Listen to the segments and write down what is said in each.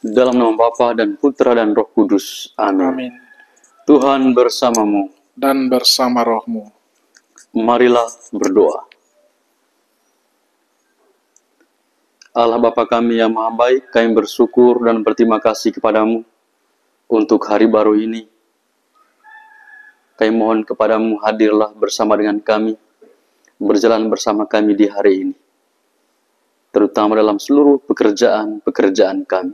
Dalam nama Bapa dan Putra dan Roh Kudus. Amin. Amin. Tuhan bersamamu. Dan bersama rohmu. Marilah berdoa. Allah Bapa kami yang Maha Baik, kami bersyukur dan berterima kasih kepadamu untuk hari baru ini. Kami mohon kepadamu, hadirlah bersama dengan kami, berjalan bersama kami di hari ini, terutama dalam seluruh pekerjaan-pekerjaan kami.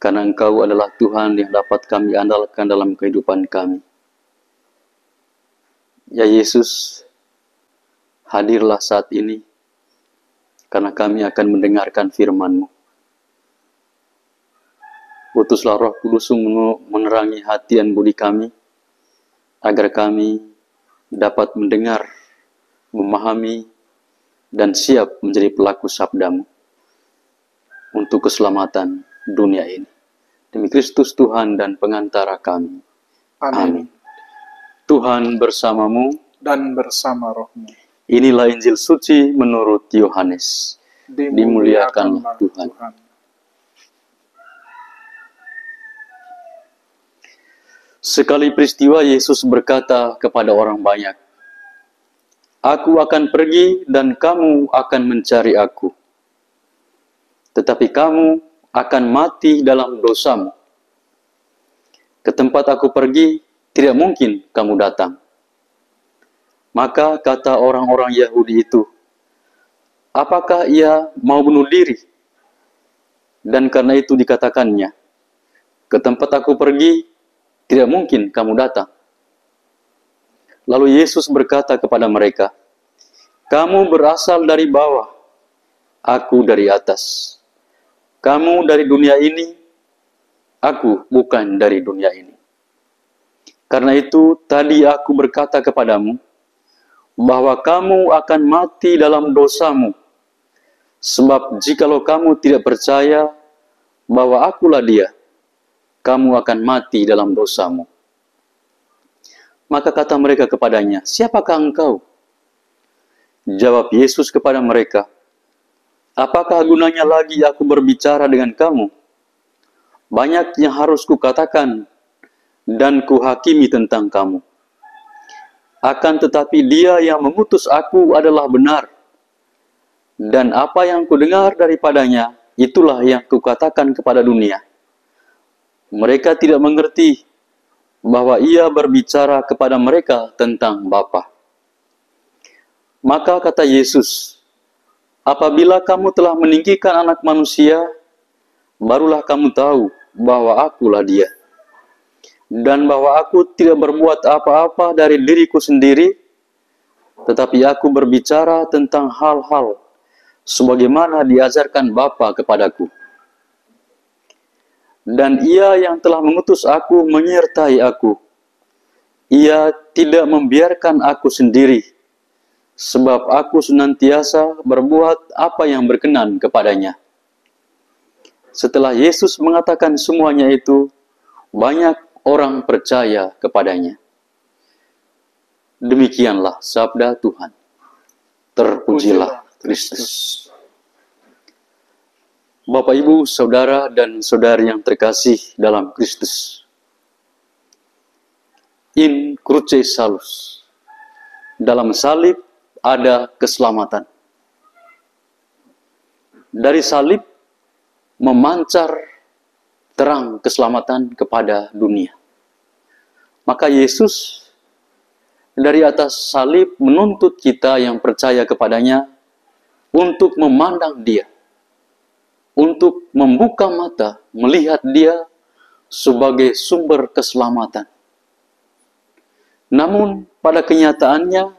Karena Engkau adalah Tuhan yang dapat kami andalkan dalam kehidupan kami. Ya Yesus, hadirlah saat ini, karena kami akan mendengarkan firman-Mu. Utuslah Roh Kudus menerangi hati dan budi kami, agar kami dapat mendengar, memahami, dan siap menjadi pelaku sabda-Mu untuk keselamatan dunia ini. Demi Kristus Tuhan dan pengantara kami. Amin. Tuhan bersamamu. Dan bersama rohmu. Inilah Injil suci menurut Yohanes. Dimuliakanlah Tuhan. Sekali peristiwa Yesus berkata kepada orang banyak, "Aku akan pergi dan kamu akan mencari aku. Tetapi kamu akan mati dalam dosamu. Ke tempat aku pergi, tidak mungkin kamu datang." Maka kata orang-orang Yahudi itu, "Apakah ia mau bunuh diri?" Dan karena itu dikatakannya, "Ke tempat aku pergi, tidak mungkin kamu datang." Lalu Yesus berkata kepada mereka, "Kamu berasal dari bawah, aku dari atas. Kamu dari dunia ini, aku bukan dari dunia ini. Karena itu tadi aku berkata kepadamu, bahwa kamu akan mati dalam dosamu. Sebab jikalau kamu tidak percaya bahwa akulah dia, kamu akan mati dalam dosamu." Maka kata mereka kepadanya, "Siapakah engkau?" Jawab Yesus kepada mereka, "Apakah gunanya lagi aku berbicara dengan kamu? Banyak yang harus kukatakan dan kuhakimi tentang kamu. Akan tetapi dia yang mengutus aku adalah benar. Dan apa yang kudengar daripadanya, itulah yang kukatakan kepada dunia. Mereka tidak mengerti bahwa ia berbicara kepada mereka tentang Bapa." Maka kata Yesus, "Apabila kamu telah meninggikan Anak Manusia, barulah kamu tahu bahwa akulah dia. Dan bahwa aku tidak berbuat apa-apa dari diriku sendiri, tetapi aku berbicara tentang hal-hal sebagaimana diajarkan Bapa kepadaku. Dan ia yang telah mengutus aku menyertai aku. Ia tidak membiarkan aku sendiri, sebab aku senantiasa berbuat apa yang berkenan kepadanya." Setelah Yesus mengatakan semuanya itu, banyak orang percaya kepadanya. Demikianlah sabda Tuhan. Terpujilah Kristus. Bapak, Ibu, Saudara, dan Saudari yang terkasih dalam Kristus. In cruce salus. Dalam salib ada keselamatan. Dari salib memancar terang keselamatan kepada dunia. Maka Yesus dari atas salib menuntut kita yang percaya kepadanya untuk memandang dia, untuk membuka mata, melihat dia sebagai sumber keselamatan. Namun pada kenyataannya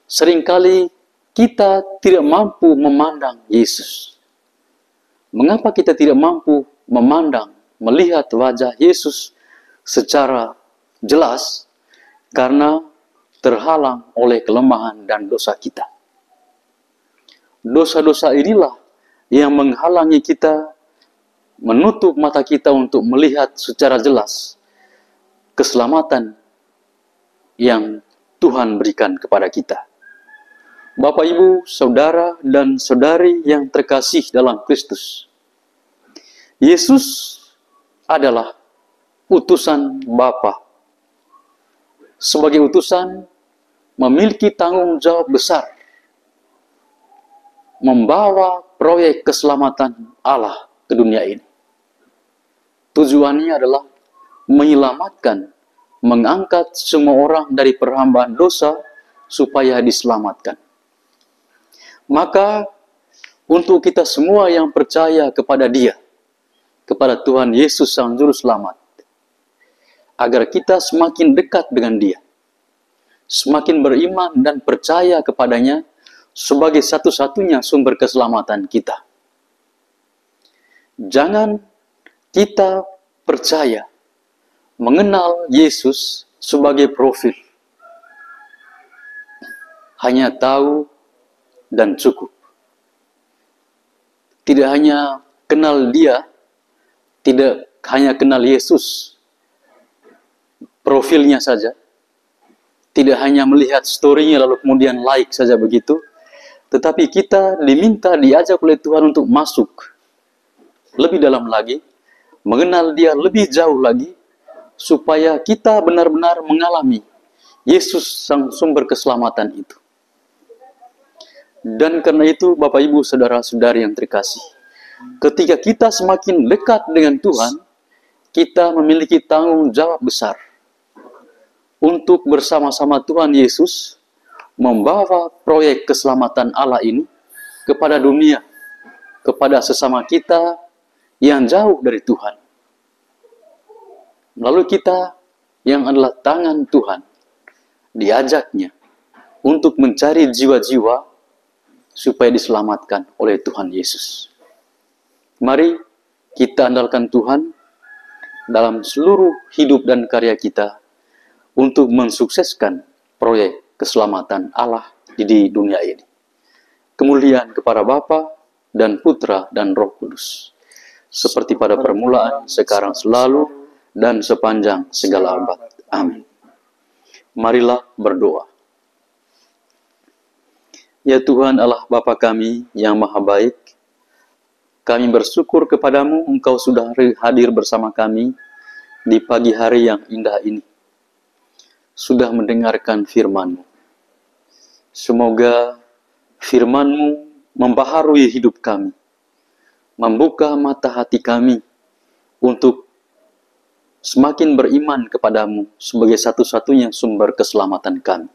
seringkali kita tidak mampu memandang Yesus. Mengapa kita tidak mampu memandang, melihat wajah Yesus secara jelas? Karena terhalang oleh kelemahan dan dosa kita. Dosa-dosa inilah yang menghalangi kita, menutup mata kita untuk melihat secara jelas keselamatan yang Tuhan berikan kepada kita. Bapak, Ibu, Saudara, dan Saudari yang terkasih dalam Kristus. Yesus adalah utusan Bapa. Sebagai utusan, memiliki tanggung jawab besar membawa proyek keselamatan Allah ke dunia ini. Tujuannya adalah menyelamatkan, mengangkat semua orang dari perhambaan dosa supaya diselamatkan. Maka untuk kita semua yang percaya kepada Dia, kepada Tuhan Yesus Sang Juru Selamat, agar kita semakin dekat dengan Dia, semakin beriman dan percaya kepadanya sebagai satu-satunya sumber keselamatan kita. Jangan kita percaya, mengenal Yesus sebagai profil. Hanya tahu dan cukup. Tidak hanya kenal Dia, tidak hanya kenal Yesus, profilnya saja. Tidak hanya melihat story-nya lalu kemudian like saja begitu. Tetapi kita diajak oleh Tuhan untuk masuk lebih dalam lagi, mengenal Dia lebih jauh lagi, supaya kita benar-benar mengalami Yesus Sang Sumber Keselamatan itu. Dan karena itu, Bapak Ibu, Saudara-saudari yang terkasih, ketika kita semakin dekat dengan Tuhan, kita memiliki tanggung jawab besar untuk bersama-sama Tuhan Yesus membawa proyek keselamatan Allah ini kepada dunia, kepada sesama kita yang jauh dari Tuhan. Lalu kita yang adalah tangan Tuhan, diajaknya untuk mencari jiwa-jiwa supaya diselamatkan oleh Tuhan Yesus. Mari kita andalkan Tuhan dalam seluruh hidup dan karya kita untuk mensukseskan proyek keselamatan Allah di dunia ini. Kemuliaan kepada Bapa dan Putra dan Roh Kudus, seperti pada permulaan, sekarang, selalu, dan sepanjang segala abad. Amin. Marilah berdoa. Ya Tuhan Allah Bapa kami yang maha baik, kami bersyukur kepadamu, Engkau sudah hadir bersama kami di pagi hari yang indah ini, sudah mendengarkan firman-Mu. Semoga firman-Mu membaharui hidup kami, membuka mata hati kami untuk semakin beriman kepadamu sebagai satu-satunya sumber keselamatan kami.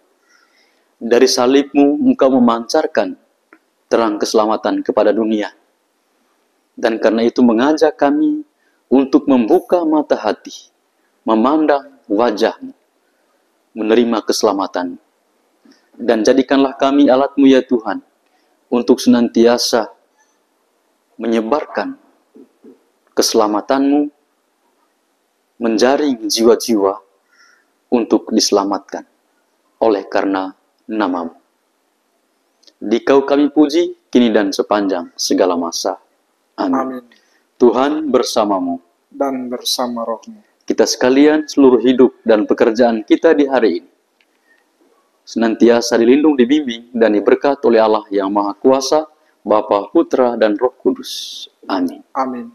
Dari salib-Mu, Engkau memancarkan terang keselamatan kepada dunia. Dan karena itu mengajak kami untuk membuka mata hati, memandang wajah-Mu, menerima keselamatan. Dan jadikanlah kami alat-Mu ya Tuhan, untuk senantiasa menyebarkan keselamatan-Mu, menjaring jiwa-jiwa untuk diselamatkan oleh karena nama-Mu. Dikau kami puji, kini dan sepanjang segala masa. Amin. Tuhan bersamamu. Dan bersama rohmu. Kita sekalian, seluruh hidup dan pekerjaan kita di hari ini senantiasa dilindung, dibimbing, dan diberkat oleh Allah yang Maha Kuasa, Bapa, Putra, dan Roh Kudus. Amin. Amin.